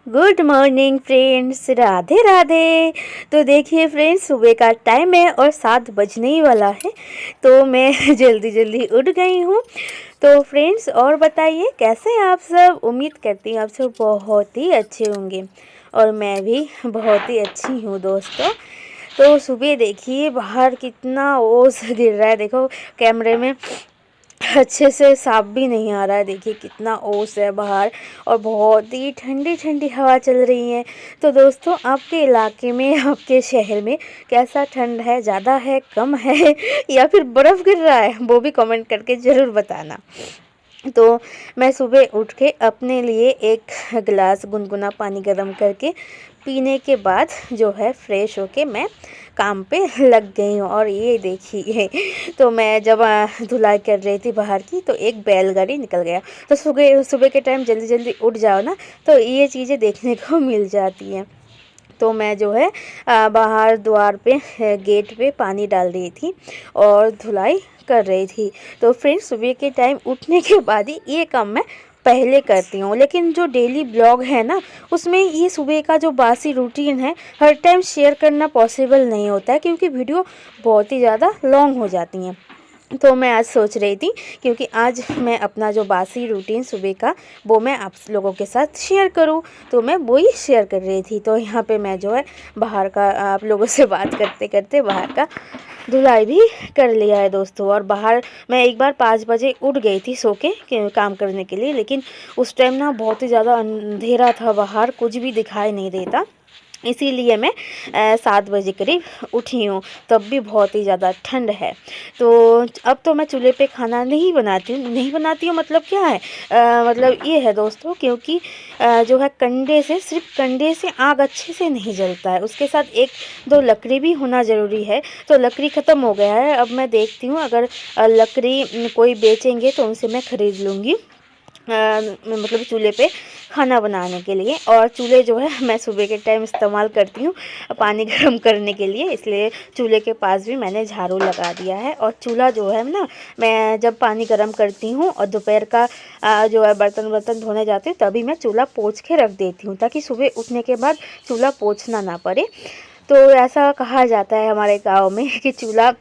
Good morning friends, Radhe Radhe. तो देखिए friends, सुबह का टाइम है और 7 बजने ही वाला है। तो मैं जल्दी जल्दी उठ गई हूँ। तो फ्रेंड्स, और बताइए कैसे हैं आप सब। उम्मीद करती हूँ आप सब बहुत ही अच्छे होंगे और मैं भी बहुत ही अच्छी हूँ दोस्तों। तो सुबह देखिए बाहर कितना ओस गिर रहा है, देखो कैमरे में अच्छे से साफ भी नहीं आ रहा है। देखिए कितना ओस है बाहर और बहुत ही ठंडी ठंडी हवा चल रही है। तो दोस्तों, आपके इलाके में, आपके शहर में कैसा ठंड है, ज़्यादा है, कम है या फिर बर्फ़ गिर रहा है, वो भी कमेंट करके ज़रूर बताना। तो मैं सुबह उठ के अपने लिए एक गिलास गुनगुना पानी गर्म करके पीने के बाद जो है फ्रेश होके मैं काम पे लग गई हूँ। और ये देखिए, तो मैं जब धुलाई कर रही थी बाहर की, तो एक बैलगाड़ी निकल गया। तो सुबह सुबह के टाइम जल्दी जल्दी उठ जाओ ना, तो ये चीज़ें देखने को मिल जाती हैं। तो मैं जो है बाहर द्वार पे गेट पे पानी डाल रही थी और धुलाई कर रही थी। तो फ्रेंड्स, सुबह के टाइम उठने के बाद ही ये काम मैं पहले करती हूँ। लेकिन जो डेली ब्लॉग है ना, उसमें ये सुबह का जो बासी रूटीन है हर टाइम शेयर करना पॉसिबल नहीं होता है, क्योंकि वीडियो बहुत ही ज़्यादा लॉन्ग हो जाती हैं। तो मैं आज सोच रही थी, क्योंकि आज मैं अपना जो बासी रूटीन सुबह का वो मैं आप लोगों के साथ शेयर करूं, तो मैं वो ही शेयर कर रही थी। तो यहाँ पे मैं जो है बाहर का आप लोगों से बात करते करते बाहर का धुलाई भी कर लिया है दोस्तों। और बाहर मैं एक बार 5 बजे उठ गई थी सो के काम करने के लिए, लेकिन उस टाइम ना बहुत ही ज़्यादा अंधेरा था, बाहर कुछ भी दिखाई नहीं देता, इसीलिए मैं 7 बजे करीब उठी हूँ। तब भी बहुत ही ज़्यादा ठंड है। तो अब तो मैं चूल्हे पे खाना नहीं बनाती हूँ। मतलब क्या है, मतलब ये है दोस्तों, क्योंकि जो है कंडे से, सिर्फ कंडे से आग अच्छे से नहीं जलता है, उसके साथ एक दो लकड़ी भी होना ज़रूरी है। तो लकड़ी ख़त्म हो गया है। अब मैं देखती हूँ, अगर लकड़ी कोई बेचेंगे तो उनसे मैं ख़रीद लूँगी, मतलब चूल्हे पे खाना बनाने के लिए। और चूल्हे जो है मैं सुबह के टाइम इस्तेमाल करती हूँ पानी गर्म करने के लिए, इसलिए चूल्हे के पास भी मैंने झाड़ू लगा दिया है। और चूल्हा जो है ना, मैं जब पानी गर्म करती हूँ और दोपहर का जो है बर्तन धोने जाती हूँ, तभी मैं चूल्हा पोंछ के रख देती हूँ, ताकि सुबह उठने के बाद चूल्हा पोंछना ना पड़े। तो ऐसा कहा जाता है हमारे गाँव में कि चूल्हा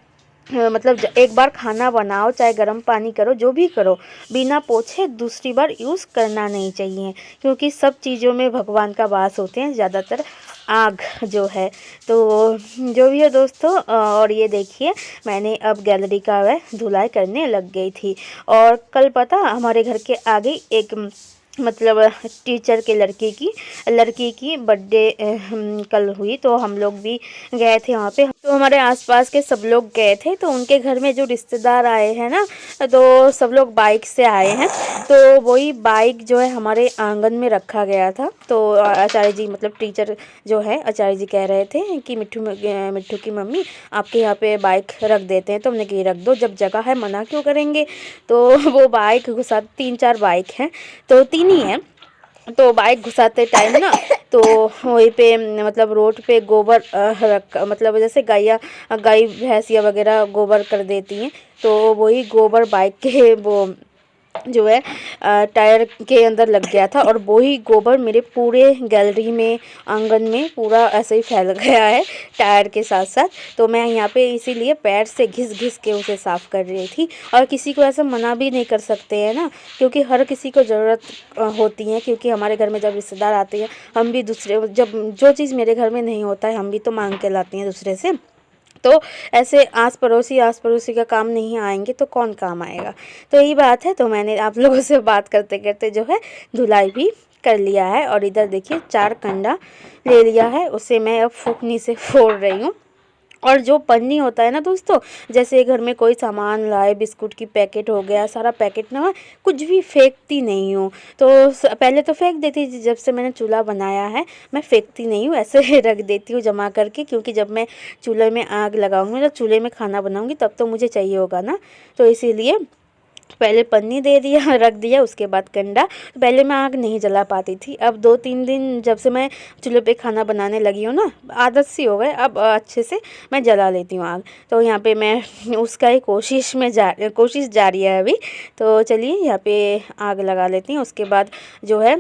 मतलब एक बार खाना बनाओ, चाहे गर्म पानी करो, जो भी करो, बिना पोछे दूसरी बार यूज़ करना नहीं चाहिए, क्योंकि सब चीज़ों में भगवान का वास होते हैं, ज़्यादातर आग जो है। तो जो भी है दोस्तों, और ये देखिए मैंने अब गैलरी का वह धुलाई करने लग गई थी। और कल पता, हमारे घर के आगे एक मतलब टीचर के लड़की की बर्थडे कल हुई, तो हम लोग भी गए थे वहाँ पे। तो हमारे आसपास के सब लोग गए थे, तो उनके घर में जो रिश्तेदार आए हैं ना, तो सब लोग बाइक से आए हैं। तो वही बाइक जो है हमारे आंगन में रखा गया था। तो आचार्य जी, मतलब टीचर जो है, आचार्य जी कह रहे थे कि मिट्ठू की मम्मी आपके यहाँ पे बाइक रख देते हैं। तो हमने कही रख दो, जब जगह है मना क्यों करेंगे। तो वो बाइक घुसा, 3-4 बाइक हैं, तो 3 ही हैं। तो बाइक घुसाते टाइम ना, तो वहीं पे मतलब रोड पे गोबर मतलब जैसे गाय भैंसिया वगैरह गोबर कर देती हैं, तो वही गोबर बाइक के वो जो है टायर के अंदर लग गया था। और वही गोबर मेरे पूरे गैलरी में, आंगन में पूरा ऐसे ही फैल गया है टायर के साथ साथ। तो मैं यहाँ पे इसीलिए पैर से घिस घिस के उसे साफ़ कर रही थी। और किसी को ऐसा मना भी नहीं कर सकते हैं ना, क्योंकि हर किसी को ज़रूरत होती है। क्योंकि हमारे घर में जब रिश्तेदार आते हैं, हम भी दूसरे, जब जो चीज़ मेरे घर में नहीं होता है, हम भी तो मांग के लाते हैं दूसरे से। तो ऐसे आस पड़ोसी का काम नहीं आएंगे तो कौन काम आएगा। तो यही बात है। तो मैंने आप लोगों से बात करते करते जो है धुलाई भी कर लिया है। और इधर देखिए 4 कंडा ले लिया है, उसे मैं अब फूकनी से फोड़ रही हूँ। और जो पन्नी होता है ना दोस्तों, जैसे घर में कोई सामान लाए, बिस्कुट की पैकेट हो गया, सारा पैकेट ना, कुछ भी फेंकती नहीं हूँ। तो पहले तो फेंक देती थी, जब से मैंने चूल्हा बनाया है मैं फेंकती नहीं हूँ, ऐसे रख देती हूँ जमा करके। क्योंकि जब मैं चूल्हे में आग लगाऊंगी, जब चूल्हे में खाना बनाऊंगी, तब तो मुझे चाहिए होगा ना। तो इसीलिए पहले पन्नी दे दिया, रख दिया, उसके बाद कंडा। पहले मैं आग नहीं जला पाती थी, अब 2-3 दिन जब से मैं चूल्हे पे खाना बनाने लगी हूँ ना, आदत सी हो गए, अब अच्छे से मैं जला लेती हूँ आग। तो यहाँ पे मैं उसका ही कोशिश जारी है अभी। तो चलिए यहाँ पे आग लगा लेती हूँ। उसके बाद जो है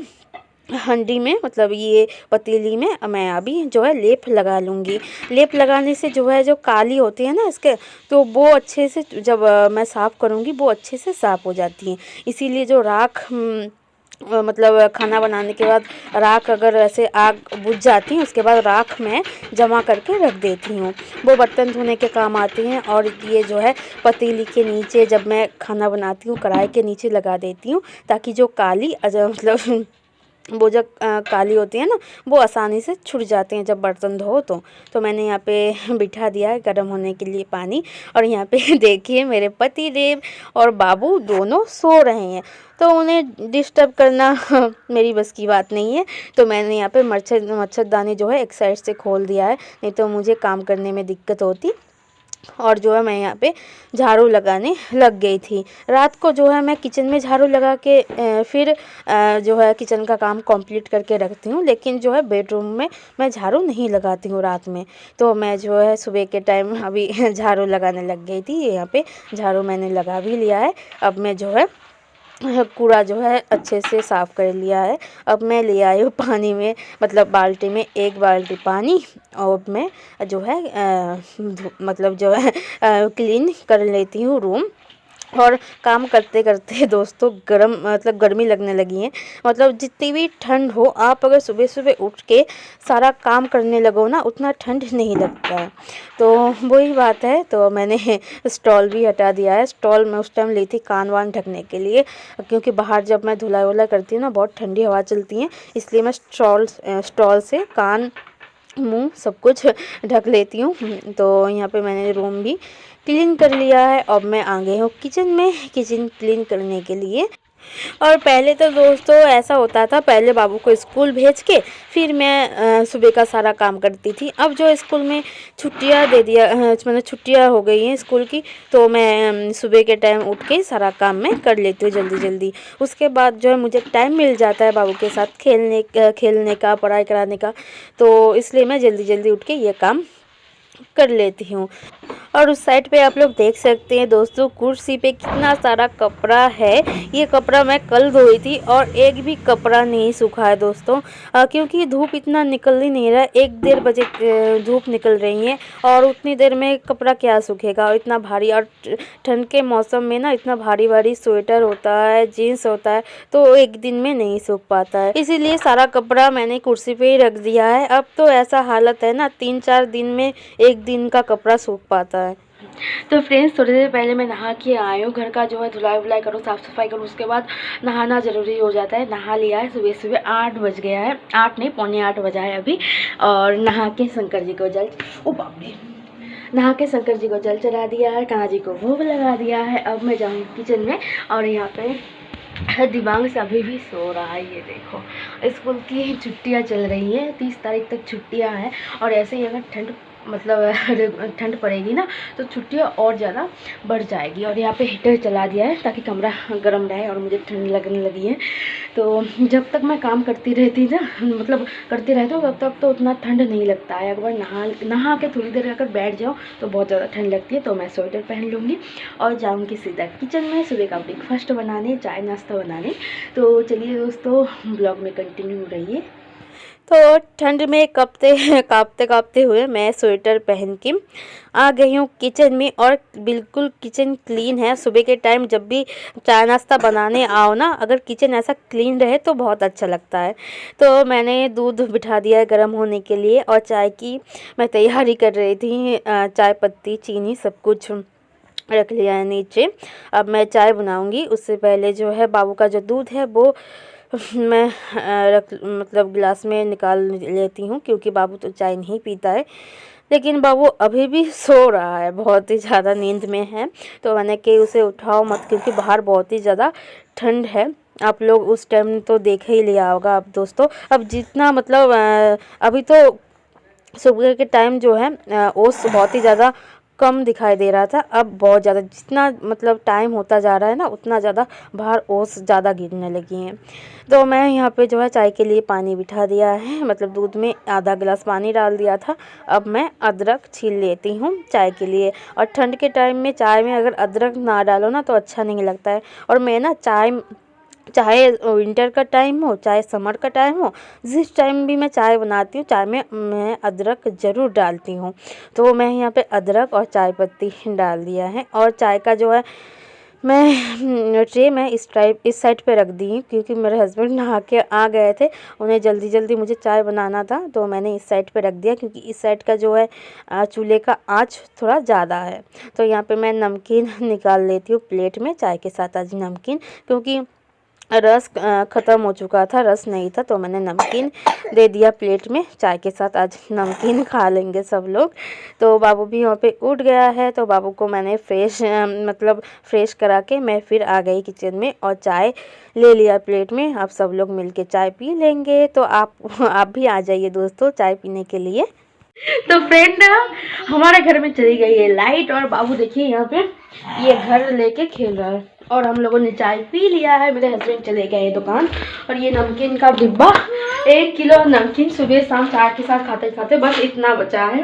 हंडी में, मतलब ये पतीली में मैं अभी जो है लेप लगा लूँगी। लेप लगाने से जो है जो काली होती है ना इसके, तो वो अच्छे से जब मैं साफ़ करूँगी वो अच्छे से साफ़ हो जाती हैं। इसीलिए जो राख मतलब खाना बनाने के बाद राख अगर ऐसे आग बुझ जाती है, उसके बाद राख मैं जमा करके रख देती हूँ। वो बर्तन धोने के काम आती हैं। और ये जो है पतीली के नीचे जब मैं खाना बनाती हूँ कढ़ाई के नीचे लगा देती हूँ, ताकि जो काली मतलब वो जो काली होती है ना, वो आसानी से छुट जाते हैं जब बर्तन धो तो मैंने यहाँ पे बिठा दिया है गर्म होने के लिए पानी। और यहाँ पे देखिए मेरे पति देव और बाबू दोनों सो रहे हैं, तो उन्हें डिस्टर्ब करना मेरी बस की बात नहीं है। तो मैंने यहाँ पे मच्छरदानी जो है एक साइड से खोल दिया है, नहीं तो मुझे काम करने में दिक्कत होती। और जो है मैं यहाँ पे झाड़ू लगाने लग गई थी। रात को जो है मैं किचन में झाड़ू लगा के फिर जो है किचन का काम कंप्लीट करके रखती हूँ, लेकिन जो है बेडरूम में मैं झाड़ू नहीं लगाती हूँ रात में। तो मैं जो है सुबह के टाइम अभी झाड़ू लगाने लग गई थी। यहाँ पे झाड़ू मैंने लगा भी लिया है। अब मैं जो है कूड़ा जो है अच्छे से साफ़ कर लिया है। अब मैं ले आई हूँ पानी में, मतलब बाल्टी में 1 बाल्टी पानी। और मैं जो है मतलब जो है क्लीन कर लेती हूँ रूम। और काम करते करते दोस्तों मतलब गर्मी लगने लगी है। मतलब जितनी भी ठंड हो, आप अगर सुबह सुबह उठ के सारा काम करने लगो ना, उतना ठंड नहीं लगता है। तो वही बात है, तो मैंने स्टॉल भी हटा दिया है। स्टॉल मैं उस टाइम ली थी कान वान ढकने के लिए, क्योंकि बाहर जब मैं धुलाई वुलाई करती हूँ ना, बहुत ठंडी हवा चलती है, इसलिए मैं स्टॉल से कान मुँह सब कुछ ढक लेती हूँ। तो यहाँ पे मैंने रूम भी क्लीन कर लिया है। अब मैं आ गई हूँ किचन में, किचन क्लीन करने के लिए। और पहले तो दोस्तों ऐसा होता था, पहले बाबू को स्कूल भेज के फिर मैं सुबह का सारा काम करती थी। अब जो स्कूल में छुट्टियां दे दिया, मतलब छुट्टियां हो गई हैं स्कूल की, तो मैं सुबह के टाइम उठ के सारा काम मैं कर लेती हूँ जल्दी जल्दी। उसके बाद जो है मुझे टाइम मिल जाता है बाबू के साथ खेलने का, पढ़ाई कराने का, तो इसलिए मैं जल्दी जल्दी उठ के ये काम कर लेती हूँ। और उस साइड पे आप लोग देख सकते हैं दोस्तों, कुर्सी पे कितना सारा कपड़ा है। ये कपड़ा मैं कल धोई थी और एक भी कपड़ा नहीं सूखा है दोस्तों, क्योंकि धूप इतना निकल ही नहीं रहा है। 1-1:30 बजे धूप निकल रही है और उतनी देर में कपड़ा क्या सूखेगा, और इतना भारी। और ठंड के मौसम में ना इतना भारी भारी स्वेटर होता है, जीन्स होता है, तो एक दिन में नहीं सूख पाता है। इसीलिए सारा कपड़ा मैंने कुर्सी पे ही रख दिया है। अब तो ऐसा हालत है ना, 3-4 दिन में एक दिन का कपड़ा सूख पाता है। तो फ्रेंड्स, थोड़ी देर पहले मैं नहा के आई हूँ। घर का जो है धुलाई वुलाई करूँ, साफ़ सफाई करूँ, उसके बाद नहाना ज़रूरी हो जाता है। नहा लिया है। सुबह सुबह 8 बज गया है, 8 नहीं 7:45 बजा है अभी। और नहा के शंकर जी को नहा के शंकर जी को जल चढ़ा दिया है, कान्हा जी को भोग लगा दिया है। अब मैं जाऊँगी किचन में। और यहाँ पे दिमाग से अभी भी सो रहा है। ये देखो, स्कूल की छुट्टियाँ चल रही हैं, 30 तारीख तक छुट्टियाँ हैं। और ऐसे ही अगर ठंड पड़ेगी ना, तो छुट्टियाँ और ज़्यादा बढ़ जाएगी। और यहाँ पे हीटर चला दिया है ताकि कमरा गर्म रहे, और मुझे ठंड लगने लगी है। तो जब तक मैं काम करती रहती हूँ तब तक तो उतना ठंड नहीं लगता है। एक बार नहा के थोड़ी देर अगर बैठ जाओ तो बहुत ज़्यादा ठंड लगती है। तो मैं स्वेटर पहन लूँगी और जाऊँगी सीधा किचन में सुबह का ब्रेकफास्ट बनाने, चाय नाश्ता बनाने। तो चलिए दोस्तों, ब्लॉग में कंटिन्यू रहिए। तो ठंड में काँपते हुए मैं स्वेटर पहन के आ गई हूँ किचन में। और बिल्कुल किचन क्लीन है। सुबह के टाइम जब भी चाय नाश्ता बनाने आओ ना, अगर किचन ऐसा क्लीन रहे तो बहुत अच्छा लगता है। तो मैंने दूध बिठा दिया है गर्म होने के लिए, और चाय की मैं तैयारी कर रही थी। चाय पत्ती, चीनी सब कुछ रख लिया है नीचे। अब मैं चाय बनाऊँगी। उससे पहले जो है बाबू का जो दूध है वो मैं मतलब गिलास में निकाल लेती हूँ, क्योंकि बाबू तो चाय नहीं पीता है। लेकिन बाबू अभी भी सो रहा है, बहुत ही ज़्यादा नींद में है। तो मैंने कि उसे उठाओ मत, क्योंकि बाहर बहुत ही ज़्यादा ठंड है। आप लोग उस टाइम तो देख ही लिया होगा। अब दोस्तों, अब जितना मतलब अभी तो सुबह के टाइम जो है ओस बहुत ही ज़्यादा कम दिखाई दे रहा था। अब बहुत ज़्यादा, जितना मतलब टाइम होता जा रहा है ना, उतना ज़्यादा बाहर ओस ज़्यादा गिरने लगी हैं। तो मैं यहाँ पे जो है चाय के लिए पानी बिठा दिया है, मतलब दूध में आधा गिलास पानी डाल दिया था। अब मैं अदरक छील लेती हूँ चाय के लिए। और ठंड के टाइम में चाय में अगर अदरक ना डालो ना तो अच्छा नहीं लगता है। और मैं ना चाय चाहे विंटर का टाइम हो चाहे समर का टाइम हो, जिस टाइम भी मैं चाय बनाती हूँ चाय में मैं अदरक ज़रूर डालती हूँ। तो मैं यहाँ पे अदरक और चाय पत्ती डाल दिया है और चाय का जो है मैं ट्रे में इस साइड पे रख दी हूँ क्योंकि मेरे हस्बैंड नहा के आ गए थे, उन्हें जल्दी जल्दी मुझे चाय बनाना था तो मैंने इस साइड पे रख दिया क्योंकि इस साइड का जो है चूल्हे का आँच थोड़ा ज़्यादा है। तो यहाँ पे मैं नमकीन निकाल लेती हूँ प्लेट में चाय के साथ आज नमकीन, क्योंकि रस ख़त्म हो चुका था, रस नहीं था तो मैंने नमकीन दे दिया प्लेट में। चाय के साथ आज नमकीन खा लेंगे सब लोग। तो बाबू भी वहाँ पे उठ गया है तो बाबू को मैंने फ्रेश करा के मैं फिर आ गई किचन में और चाय ले लिया प्लेट में। अब सब लोग मिलके चाय पी लेंगे। तो आप भी आ जाइए दोस्तों चाय पीने के लिए। तो फ्रेंड हमारे घर में चली गई है लाइट और बाबू देखिए यहाँ पे ये घर लेके खेल रहा है और हम लोगों ने चाय पी लिया है। मेरे हस्बैंड चले गए दुकान और ये नमकीन का डिब्बा 1 किलो नमकीन सुबह शाम चाय के साथ खाते खाते बस इतना बचा है।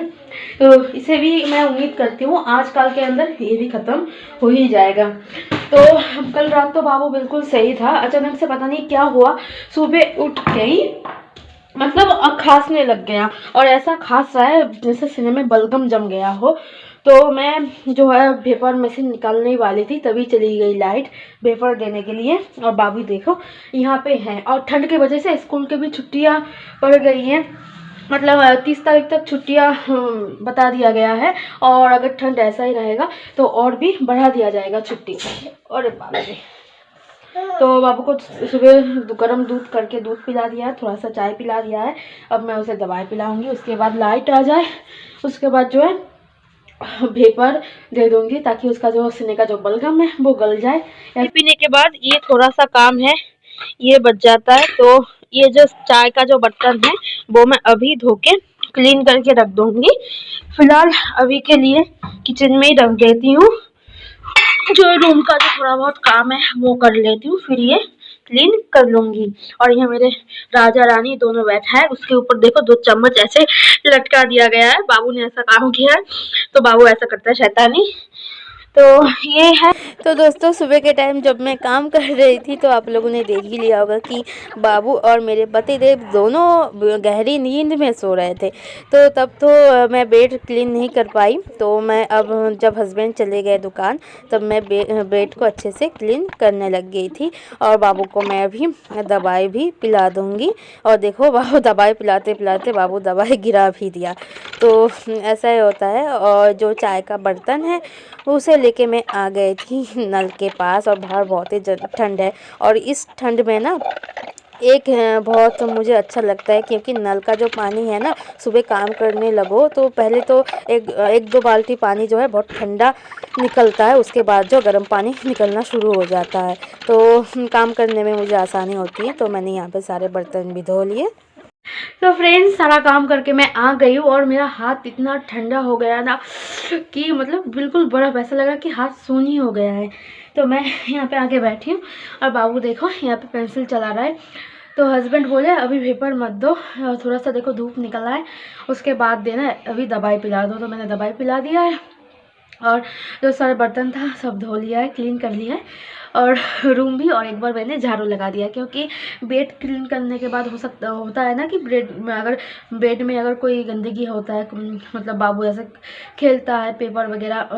तो इसे भी मैं उम्मीद करती हूँ आज कल के अंदर ये भी ख़त्म हो ही जाएगा। तो कल रात तो बाबू बिल्कुल सही था, अचानक से पता नहीं क्या हुआ सुबह उठ गई मतलब खांसने लग गया और ऐसा खांस रहा है जैसे सीने में बलगम जम गया हो। तो मैं जो है वेपर मशीन निकालने वाली थी तभी चली गई लाइट वेपर देने के लिए। और बाबू देखो यहाँ पे हैं और ठंड की वजह से स्कूल के भी छुट्टियाँ पड़ गई हैं, मतलब 30 तारीख तक छुट्टियाँ बता दिया गया है और अगर ठंड ऐसा ही रहेगा तो और भी बढ़ा दिया जाएगा छुट्टी। और बाबू तो बाबू को सुबह गर्म दूध करके दूध पिला दिया है, थोड़ा सा चाय पिला दिया है। अब मैं उसे दवाई पिलाऊंगी, उसके बाद लाइट आ जाए उसके बाद जो है वेपर दे दूंगी ताकि उसका जो सीने का जो बलगम है वो गल जाए। पीने के बाद ये थोड़ा सा काम है ये बच जाता है। तो ये जो चाय का जो बर्तन है वो मैं अभी धो के क्लीन करके रख दूंगी। फिलहाल अभी के लिए किचन में ही रख देती हूँ, जो रूम का जो थोड़ा बहुत काम है वो कर लेती हूँ फिर ये क्लीन कर लूंगी। और ये मेरे राजा रानी दोनों बैठा है, उसके ऊपर देखो 2 चम्मच ऐसे लटका दिया गया है। बाबू ने ऐसा काम किया है तो बाबू ऐसा करता है शैतानी। तो ये है। तो दोस्तों सुबह के टाइम जब मैं काम कर रही थी तो आप लोगों ने देख ही लिया होगा कि बाबू और मेरे पतिदेव दोनों गहरी नींद में सो रहे थे। तो तब तो मैं बेड क्लीन नहीं कर पाई। तो मैं अब जब हस्बैंड चले गए दुकान तब मैं बेड को अच्छे से क्लीन करने लग गई थी और बाबू को मैं अभी दवाई भी पिला दूँगी। और देखो बाबू दवाई पिलाते पिलाते बाबू दवाई गिरा भी दिया। तो ऐसा ही होता है। और जो चाय का बर्तन है उसे लेके मैं आ गई थी नल के पास और बाहर बहुत ही ठंड है। और इस ठंड में ना एक बहुत मुझे अच्छा लगता है क्योंकि नल का जो पानी है ना सुबह काम करने लगो तो पहले तो एक 2 बाल्टी पानी जो है बहुत ठंडा निकलता है, उसके बाद जो गर्म पानी निकलना शुरू हो जाता है तो काम करने में मुझे आसानी होती है। तो मैंने यहाँ पे सारे बर्तन भी धो लिए। तो फ्रेंड्स सारा काम करके मैं आ गई हूँ और मेरा हाथ इतना ठंडा हो गया ना कि मतलब बिल्कुल बर्फ़, ऐसा लगा कि हाथ सूनी हो गया है। तो मैं यहाँ पे आके बैठी हूँ और बाबू देखो यहाँ पे पेंसिल चला रहा है। तो हस्बैंड बोले अभी वेपर मत दो, थोड़ा सा देखो धूप निकला है उसके बाद देना, अभी दवाई पिला दो। तो मैंने दवाई पिला दिया है और जो सारे बर्तन था सब धो लिया है, क्लीन कर लिया है और रूम भी। और एक बार मैंने झाड़ू लगा दिया क्योंकि बेड क्लीन करने के बाद होता है ना कि बेड में अगर कोई गंदगी होता है, मतलब बाबू ऐसे खेलता है पेपर वगैरह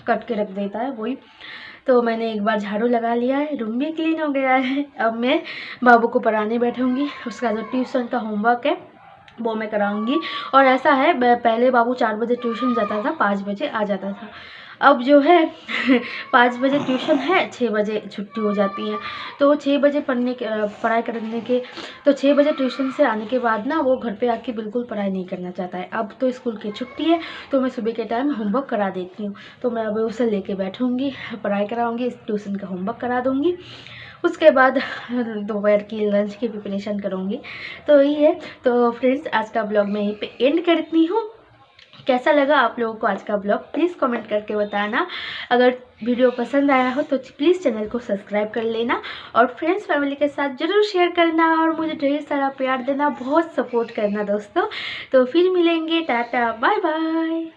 कट के रख देता है वही। तो मैंने एक बार झाड़ू लगा लिया है, रूम भी क्लीन हो गया है। अब मैं बाबू को पढ़ाने बैठूँगी, उसका जो ट्यूशन का होमवर्क है वो मैं कराऊंगी। और ऐसा है पहले बाबू 4 बजे ट्यूशन जाता था, 5 बजे आ जाता था। अब जो है 5 बजे ट्यूशन है, 6 बजे छुट्टी हो जाती है। तो 6 बजे पढ़ाई करने के तो 6 बजे ट्यूशन से आने के बाद ना वो घर पे आके बिल्कुल पढ़ाई नहीं करना चाहता है। अब तो स्कूल की छुट्टी है तो मैं सुबह के टाइम होमवर्क करा देती हूँ। तो मैं अब उसे लेके बैठूँगी, पढ़ाई कराऊँगी, ट्यूशन का होमवर्क करा दूँगी, उसके बाद दोपहर की लंच की प्रिपरेशन करूँगी। तो यही है। तो फ्रेंड्स आज का ब्लॉग मैं यहीं पे एंड करती हूँ। कैसा लगा आप लोगों को आज का ब्लॉग प्लीज़ कमेंट करके बताना। अगर वीडियो पसंद आया हो तो प्लीज़ चैनल को सब्सक्राइब कर लेना और फ्रेंड्स फैमिली के साथ ज़रूर शेयर करना और मुझे ढेर सारा प्यार देना, बहुत सपोर्ट करना दोस्तों। तो फिर मिलेंगे, टाटा बाय बाय।